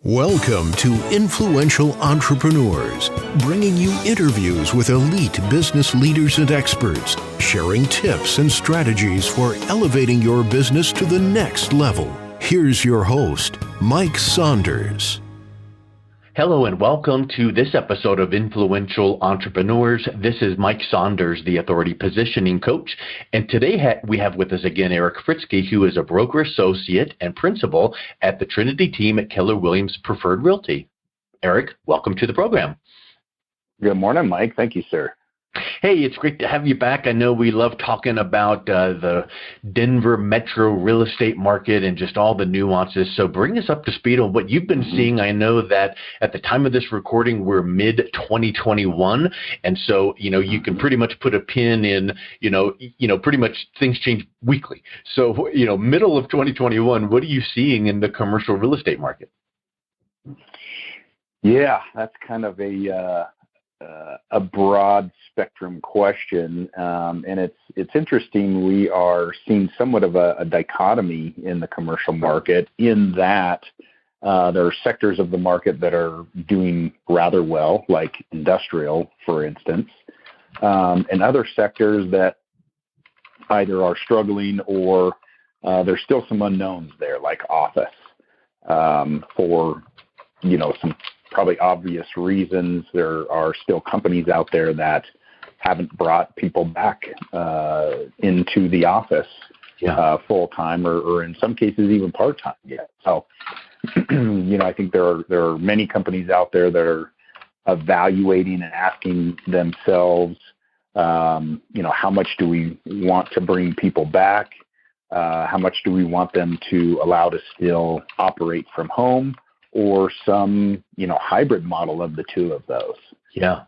Welcome to Influential Entrepreneurs, bringing you interviews with elite business leaders and experts, sharing tips and strategies for elevating your business to the next level. Here's your host, Mike Saunders. Hello and welcome to this episode of Influential Entrepreneurs. This is Mike Saunders, the Authority Positioning Coach. And today we have with us again Eric Fritzke, who is a broker associate and principal at the Trinity team at Keller Williams Preferred Realty. Eric, welcome to the program. Good morning, Mike. Thank you, sir. Hey, it's great to have you back. I know we love talking about the Denver metro real estate market and just all the nuances. So bring us up to speed on what you've been seeing. I know that at the time of this recording, we're mid-2021. And so, you can pretty much put a pin in, pretty much things change weekly. So, middle of 2021, what are you seeing in the commercial real estate market? Yeah, that's kind of a broad spectrum question, and it's interesting. We are seeing somewhat of a dichotomy in the commercial market in that there are sectors of the market that are doing rather well, like industrial, for instance, and other sectors that either are struggling or there's still some unknowns there, like office, for some probably obvious reasons. There are still companies out there that haven't brought people back into the office full-time or in some cases even part-time yet. So, I think there are many companies out there that are evaluating and asking themselves, how much do we want to bring people back? How much do we want them to allow to still operate from home? Or some, hybrid model of the two of those. Yeah.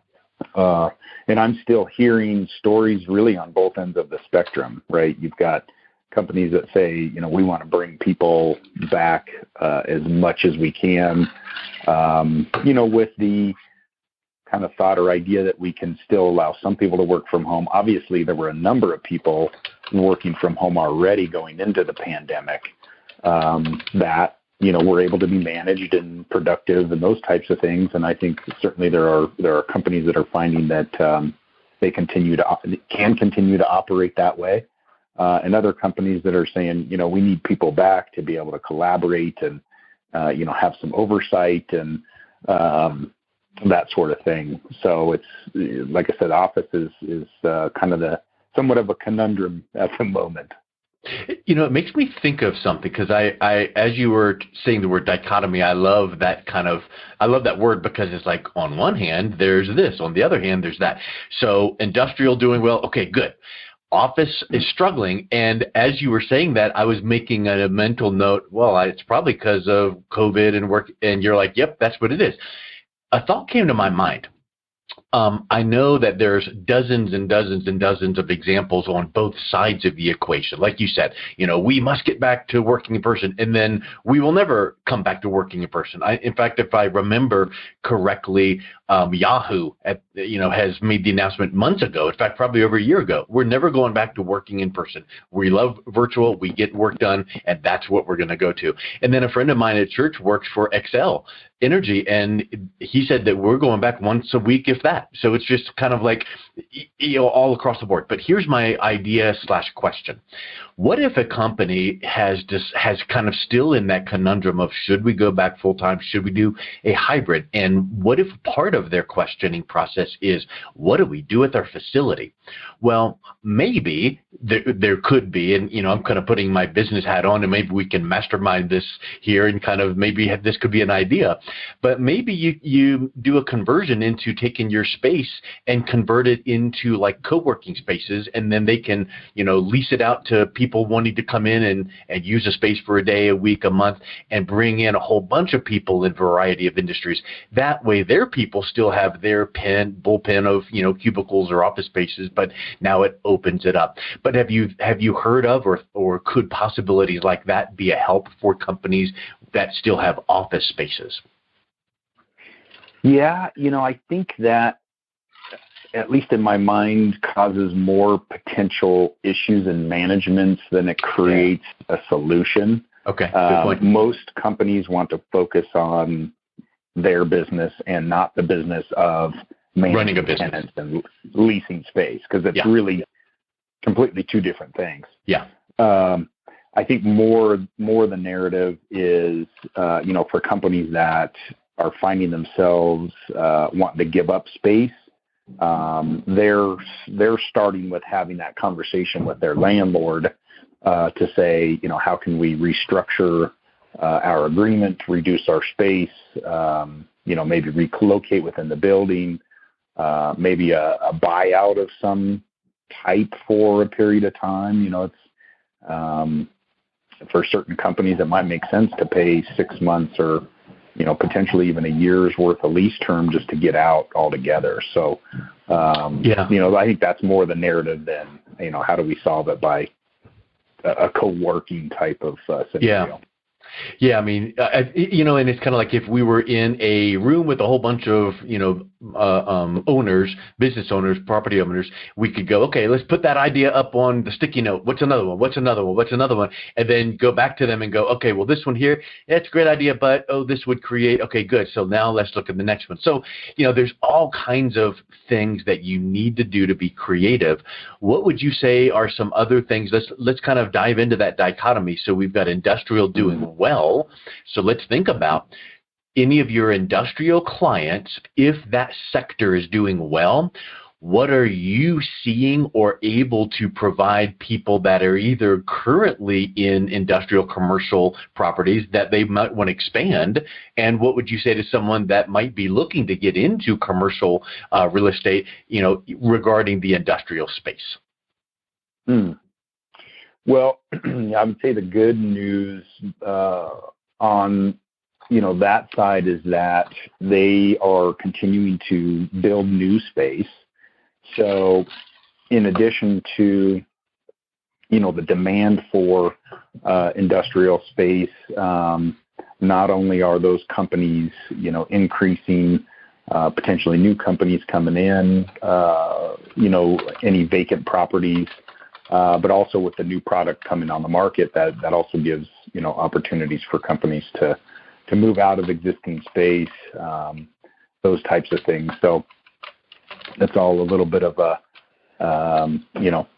And I'm still hearing stories really on both ends of the spectrum, right? You've got companies that say, we want to bring people back as much as we can, with the kind of thought or idea that we can still allow some people to work from home. Obviously, there were a number of people working from home already going into the pandemic that we're able to be managed and productive and those types of things. And I think certainly there are companies that are finding that they can continue to operate that way. And other companies that are saying, we need people back to be able to collaborate and, have some oversight and that sort of thing. So it's, like I said, office is kind of somewhat of a conundrum at the moment. It makes me think of something because I, as you were saying the word dichotomy, I love that word because it's like on one hand, there's this, on the other hand, there's that. So industrial doing well. Okay, good. Office is struggling. And as you were saying that, I was making a mental note. Well, it's probably because of COVID and work. And you're like, yep, that's what it is. A thought came to my mind. I know that there's dozens and dozens and dozens of examples on both sides of the equation. Like you said, we must get back to working in person, and then we will never come back to working in person. In fact, if I remember correctly, Yahoo, has made the announcement months ago. In fact, probably over a year ago. We're never going back to working in person. We love virtual. We get work done, and that's what we're going to go to. And then a friend of mine at church works for Excel Energy, and he said that we're going back once a week, if that. So it's just kind of like, all across the board. But here's my idea / question. What if a company has kind of still in that conundrum of should we go back full time? Should we do a hybrid? And what if part of their questioning process is, what do we do with our facility? Well, maybe there could be, and I'm kind of putting my business hat on, and maybe we can mastermind this here and kind of maybe this could be an idea. But maybe you do a conversion into taking your space and convert it into like co-working spaces, and then they can lease it out to people wanting to come in and use a space for a day, a week, a month, and bring in a whole bunch of people in a variety of industries. That way their people still have their bullpen of cubicles or office spaces, but now it opens it up. But have you heard of or could possibilities like that be a help for companies that still have office spaces? Yeah, I think that, at least in my mind, causes more potential issues in management than it creates a solution. Okay, good point. Most companies want to focus on their business and not the business of Running a managing business tenants and leasing space, because it's really completely two different things. Yeah. I think more the narrative is, for companies that are finding themselves wanting to give up space, they're starting with having that conversation with their landlord to say, how can we restructure our agreement, reduce our space, maybe relocate within the building, maybe a buyout of some type for a period of time. It's for certain companies, it might make sense to pay 6 months or, potentially even a year's worth of lease term just to get out altogether. So, I think that's more the narrative than, how do we solve it by a co-working type of scenario. Yeah, I mean, and it's kind of like if we were in a room with a whole bunch of, owners, business owners, property owners, we could go, okay, let's put that idea up on the sticky note. What's another one? What's another one? What's another one? And then go back to them and go, okay, well, this one here, that's a great idea, but, this would create, okay, good. So now let's look at the next one. So, there's all kinds of things that you need to do to be creative. What would you say are some other things? Let's kind of dive into that dichotomy. So we've got industrial doing well. So let's think about any of your industrial clients. If that sector is doing well, what are you seeing or able to provide people that are either currently in industrial commercial properties that they might want to expand? And what would you say to someone that might be looking to get into commercial real estate, regarding the industrial space? Well, I would say the good news on that side is that they are continuing to build new space. So in addition to, the demand for industrial space, not only are those companies, increasing, potentially new companies coming in, any vacant properties, but also with the new product coming on the market, that also gives, opportunities for companies to move out of existing space, those types of things. So that's all a little bit of a,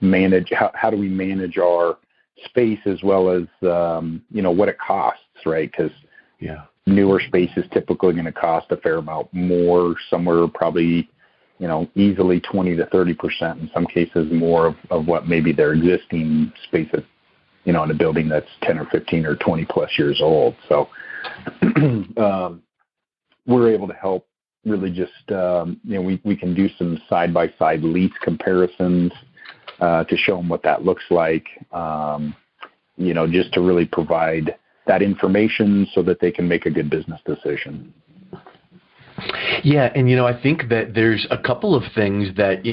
manage, how do we manage our space as well as, what it costs, right? Because newer space is typically going to cost a fair amount more, somewhere probably, easily 20 to 30%, in some cases more of what maybe their existing space is, in a building that's 10 or 15 or 20 plus years old. So we're able to help really just, we can do some side-by-side lease comparisons to show them what that looks like, just to really provide that information so that they can make a good business decision. Yeah, and I think that there's a couple of things that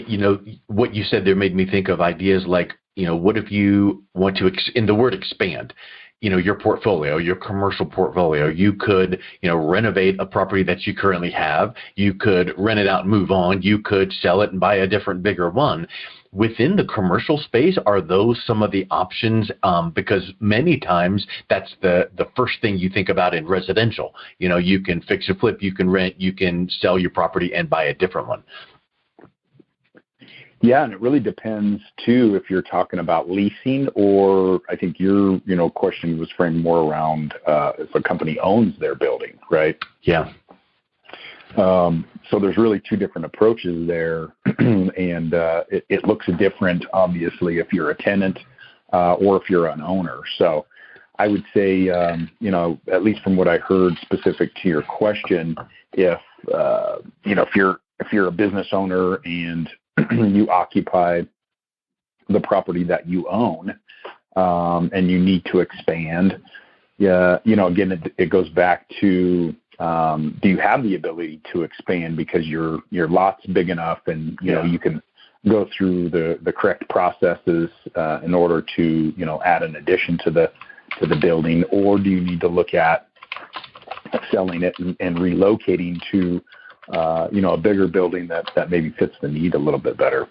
what you said there made me think of ideas like, what if you want to in the word expand, your portfolio, your commercial portfolio. You could, renovate a property that you currently have. You could rent it out and move on. You could sell it and buy a different, bigger one. Within the commercial space, are those some of the options? Because many times that's the first thing you think about in residential. You can fix and flip, you can rent, you can sell your property and buy a different one. Yeah, and it really depends too if you're talking about leasing, or I think your question was framed more around if a company owns their building, right? Yeah. So there's really two different approaches there, and it looks different, obviously, if you're a tenant or if you're an owner. So I would say, at least from what I heard specific to your question, if you're a business owner and you occupy the property that you own, and you need to expand, again, it goes back to, do you have the ability to expand because your lot's big enough and, you can go through the correct processes in order to, add an addition to the building, or do you need to look at selling it and relocating to, a bigger building that maybe fits the need a little bit better?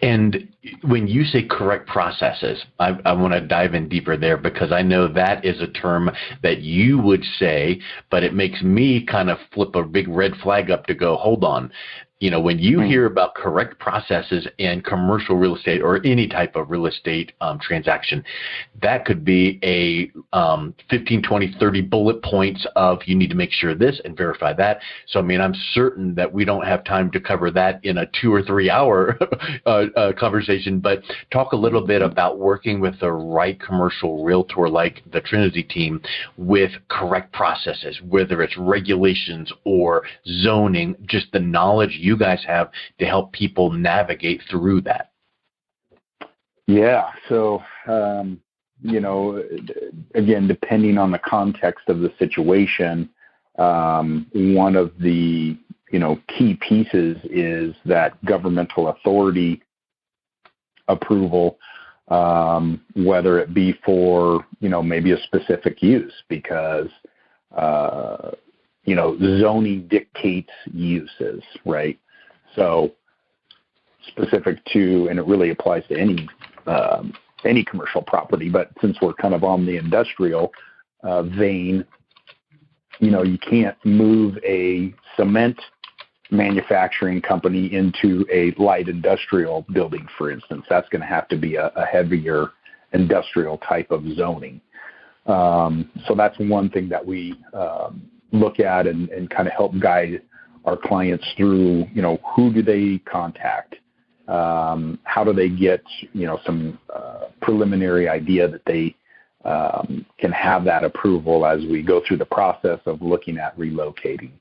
And when you say correct processes, I want to dive in deeper there, because I know that is a term that you would say, but it makes me kind of flip a big red flag up to go, hold on. When you hear about correct processes in commercial real estate or any type of real estate transaction, that could be a 15, 20, 30 bullet points of you need to make sure this and verify that. So, I'm certain that we don't have time to cover that in a 2 or 3 hour conversation, but talk a little bit about working with the right commercial realtor like the Trinity team with correct processes, whether it's regulations or zoning, just the knowledge you guys have to help people navigate through that. Yeah. So, again, depending on the context of the situation, one of the, key pieces is that governmental authority approval, whether it be for, maybe a specific use, because, zoning dictates uses, right? So specific to, and it really applies to any commercial property, but since we're kind of on the industrial vein, you can't move a cement manufacturing company into a light industrial building, for instance. That's going to have to be a heavier industrial type of zoning. So that's one thing that we look at and kind of help guide our clients through, who do they contact? How do they get, some preliminary idea that they can have that approval as we go through the process of looking at relocating.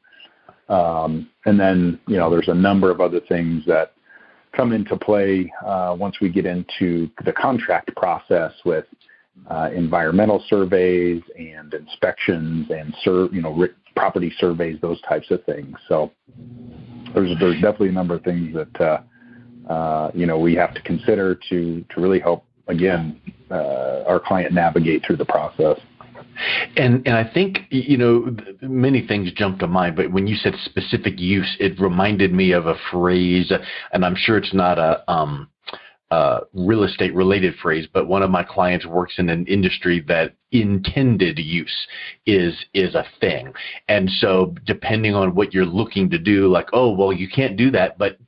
And then, there's a number of other things that come into play once we get into the contract process with environmental surveys and inspections and property surveys, those types of things. So there's definitely a number of things that we have to consider to really help, again, our client navigate through the process. And I think, many things jump to mind, but when you said specific use, it reminded me of a phrase, and I'm sure it's not a real estate related phrase, but one of my clients works in an industry that intended use is a thing. And so depending on what you're looking to do, like, oh, well, you can't do that, but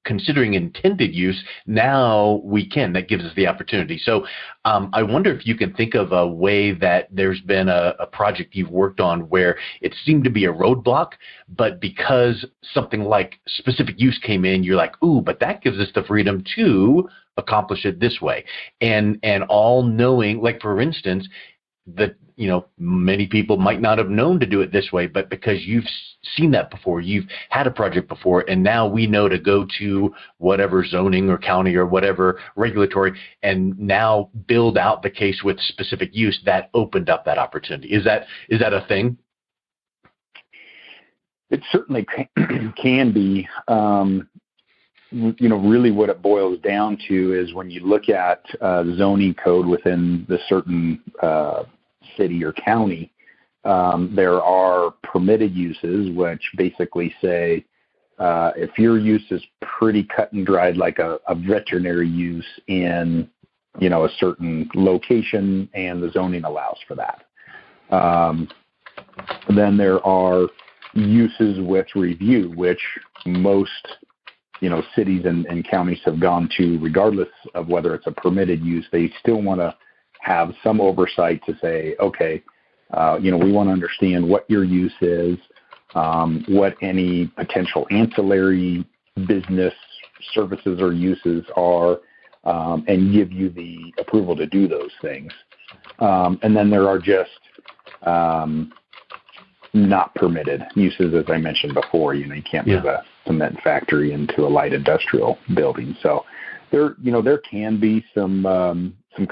considering intended use, now we can. That gives us the opportunity. So I wonder if you can think of a way that there's been a project you've worked on where it seemed to be a roadblock, but because something like specific use came in, you're like, ooh, but that gives us the freedom to accomplish it this way. And all knowing, like, for instance, that many people might not have known to do it this way, but because you've seen that before, you've had a project before, and now we know to go to whatever zoning or county or whatever regulatory, and now build out the case with specific use, that opened up that opportunity. Is that a thing? It certainly can be. Really what it boils down to is when you look at zoning code within the certain city or county, there are permitted uses, which basically say if your use is pretty cut and dried, like a veterinary use in, a certain location, and the zoning allows for that. Then there are uses with review, which most cities and counties have gone to, regardless of whether it's a permitted use. They still want to have some oversight to say, okay, we want to understand what your use is, what any potential ancillary business services or uses are, and give you the approval to do those things. And then there are just not permitted uses, as I mentioned before. You can't move a cement factory into a light industrial building. So there can be some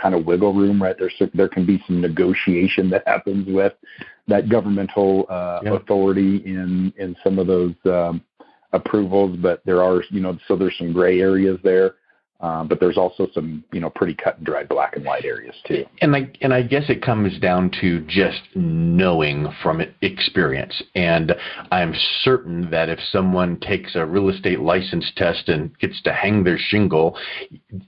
kind of wiggle room, right? There can be some negotiation that happens with that governmental authority in some of those approvals, but there are, so there's some gray areas there. But there's also some, pretty cut and dry black and white areas too. And I guess it comes down to just knowing from experience. And I'm certain that if someone takes a real estate license test and gets to hang their shingle,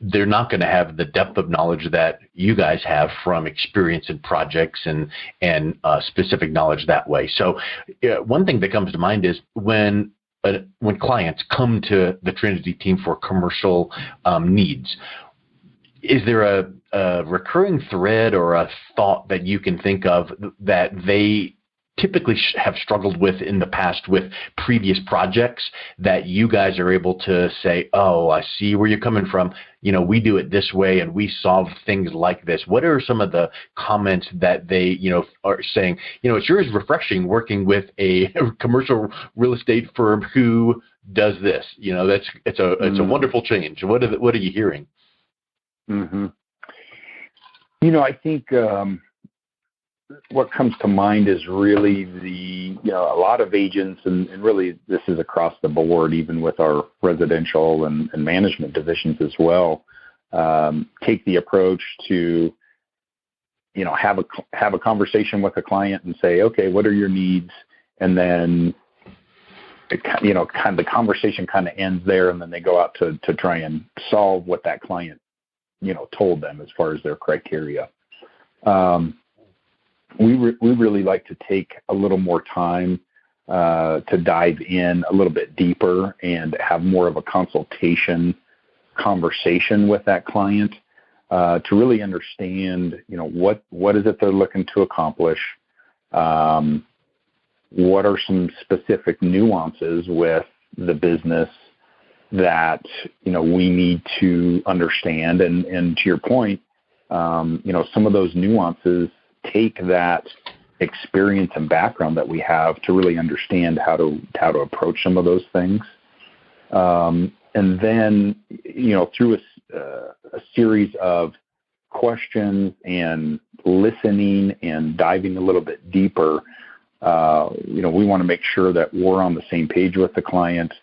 they're not going to have the depth of knowledge that you guys have from experience in projects and specific knowledge that way. So one thing that comes to mind is when clients come to the Trinity team for commercial needs, is there a recurring thread or a thought that you can think of that they typically have struggled with in the past with previous projects that you guys are able to say, oh, I see where you're coming from. We do it this way and we solve things like this. What are some of the comments that they, are saying, it sure is refreshing working with a commercial real estate firm who does this, it's a wonderful change. What are you hearing? Mm-hmm. I think, what comes to mind is really a lot of agents, and really this is across the board, even with our residential and management divisions as well, take the approach to, have a conversation with a client and say, okay, what are your needs? And then, the conversation kind of ends there, and then they go out to try and solve what that client, told them as far as their criteria. We really like to take a little more time to dive in a little bit deeper and have more of a conversation with that client to really understand, what is it they're looking to accomplish? What are some specific nuances with the business that, we need to understand? And to your point, some of those nuances take that experience and background that we have to really understand how to approach some of those things. And then, through a series of questions and listening and diving a little bit deeper, we want to make sure that we're on the same page with the client,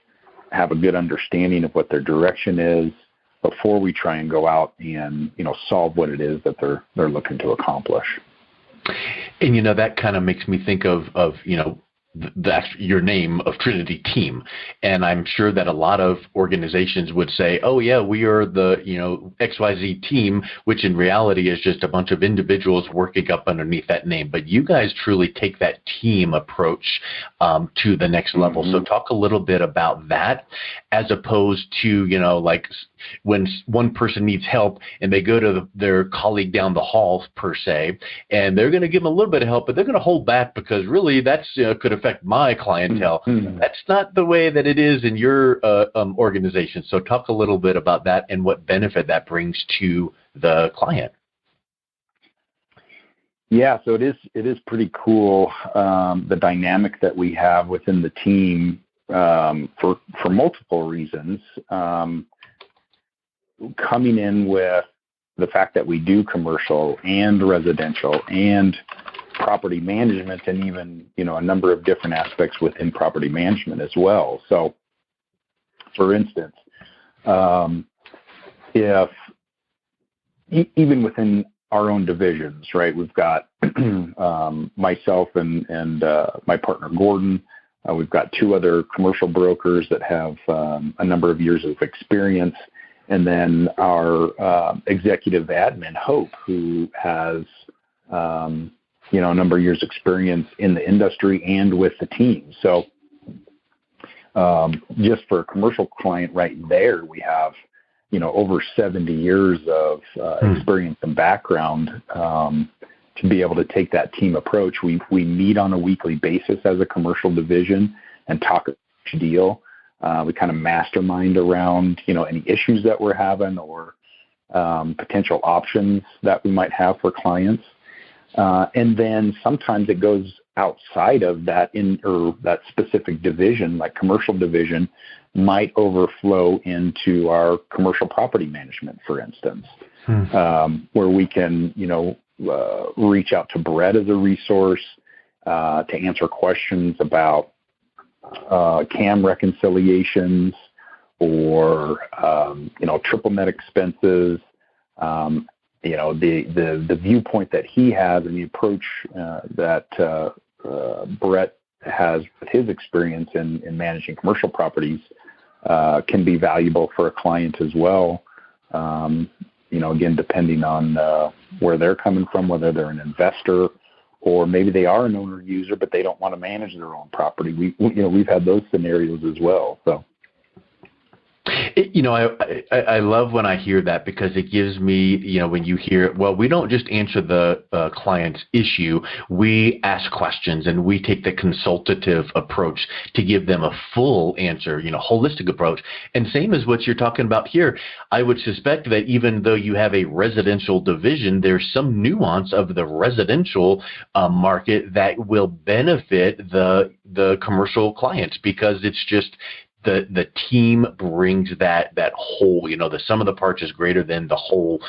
have a good understanding of what their direction is before we try and go out and, solve what it is that they're looking to accomplish. And, that kind of makes me think of that's your name of Trinity team. And I'm sure that a lot of organizations would say, oh yeah, we are the, XYZ team, which in reality is just a bunch of individuals working up underneath that name. But you guys truly take that team approach to the next level. Mm-hmm. So talk a little bit about that as opposed to, like when one person needs help and they go to their colleague down the hall per se, and they're going to give them a little bit of help, but they're going to hold back because really that's could affect my clientele. Mm-hmm. That's not the way that it is in your organization. So talk a little bit about that and what benefit that brings to the client. Yeah, so it is pretty cool, the dynamic that we have within the team for multiple reasons. Coming in with the fact that we do commercial and residential and property management, and even, a number of different aspects within property management as well. So, for instance, if even within our own divisions, right, we've got myself and my partner Gordon. We've got two other commercial brokers that have a number of years of experience. And then our executive admin, Hope, who has, a number of years experience in the industry and with the team. So just for a commercial client right there, we have, over 70 years of experience and background to be able to take that team approach. We meet on a weekly basis as a commercial division and talk each deal. We kind of mastermind around, any issues that we're having or potential options that we might have for clients. And then sometimes it goes outside of that that specific division, like commercial division, might overflow into our commercial property management, for instance, where we can, reach out to Brett as a resource to answer questions about CAM reconciliations or triple net expenses. The viewpoint that he has and the approach that Brett has with his experience in managing commercial properties can be valuable for a client as well. Again, depending on where they're coming from, whether they're an investor or maybe they are an owner user, but they don't want to manage their own property. We've had those scenarios as well. So. I love when I hear that, because it gives me, when you hear, well, we don't just answer the client's issue, we ask questions and we take the consultative approach to give them a full answer, holistic approach. And same as what you're talking about here, I would suspect that even though you have a residential division, there's some nuance of the residential market that will benefit the commercial clients, because it's just, the team brings that whole, the sum of the parts is greater than the whole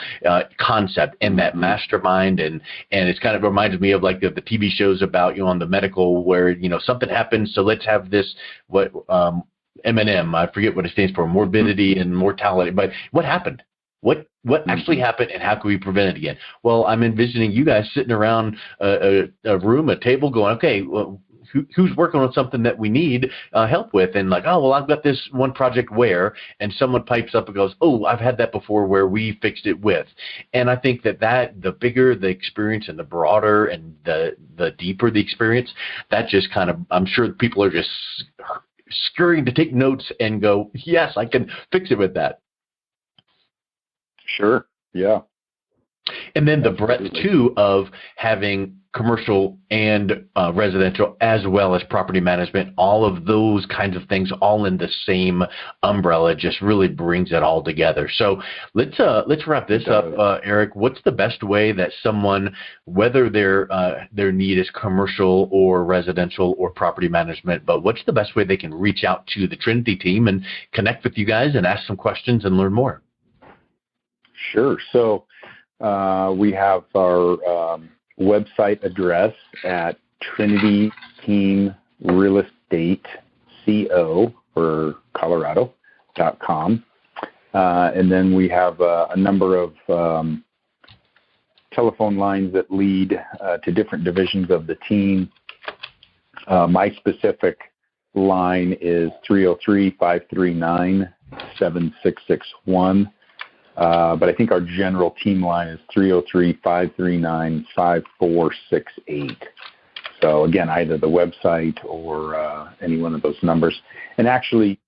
concept, and that mastermind, and it's kind of reminds me of like the TV shows about, on the medical where, something happens, so let's have this, M&M, I forget what it stands for, morbidity and mortality, but what happened? What actually happened, and how can we prevent it again? Well, I'm envisioning you guys sitting around a room, a table going, okay, well, who's working on something that we need help with, and like, oh, well, I've got this one project where, and someone pipes up and goes, oh, I've had that before where we fixed it with. And I think that the bigger the experience and the broader and the deeper the experience, that just kind of, I'm sure people are just scurrying to take notes and go, yes, I can fix it with that. Sure. Yeah. And then the breadth too of having commercial and residential, as well as property management, all of those kinds of things, all in the same umbrella, just really brings it all together. So let's wrap this up, Eric. What's the best way that someone, whether their need is commercial or residential or property management, but what's the best way they can reach out to the Trinity team and connect with you guys and ask some questions and learn more? Sure. So we have our website address at Trinity Team Real Estate CO for Colorado.com. And then we have a number of telephone lines that lead to different divisions of the team. My specific line is 303-539-7661. But I think our general team line is 303-539-5468. So again, either the website or any one of those numbers. And actually,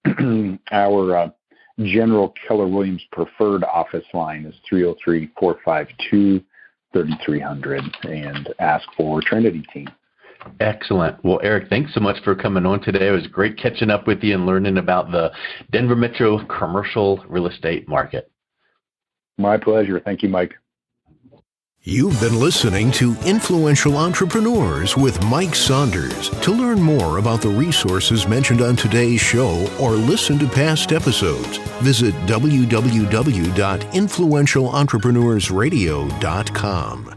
our general Keller Williams preferred office line is 303-452-3300, and ask for Trinity team. Excellent. Well, Eric, thanks so much for coming on today. It was great catching up with you and learning about the Denver Metro commercial real estate market. My pleasure. Thank you, Mike. You've been listening to Influential Entrepreneurs with Mike Saunders. To learn more about the resources mentioned on today's show or listen to past episodes, visit www.influentialentrepreneurssradio.com.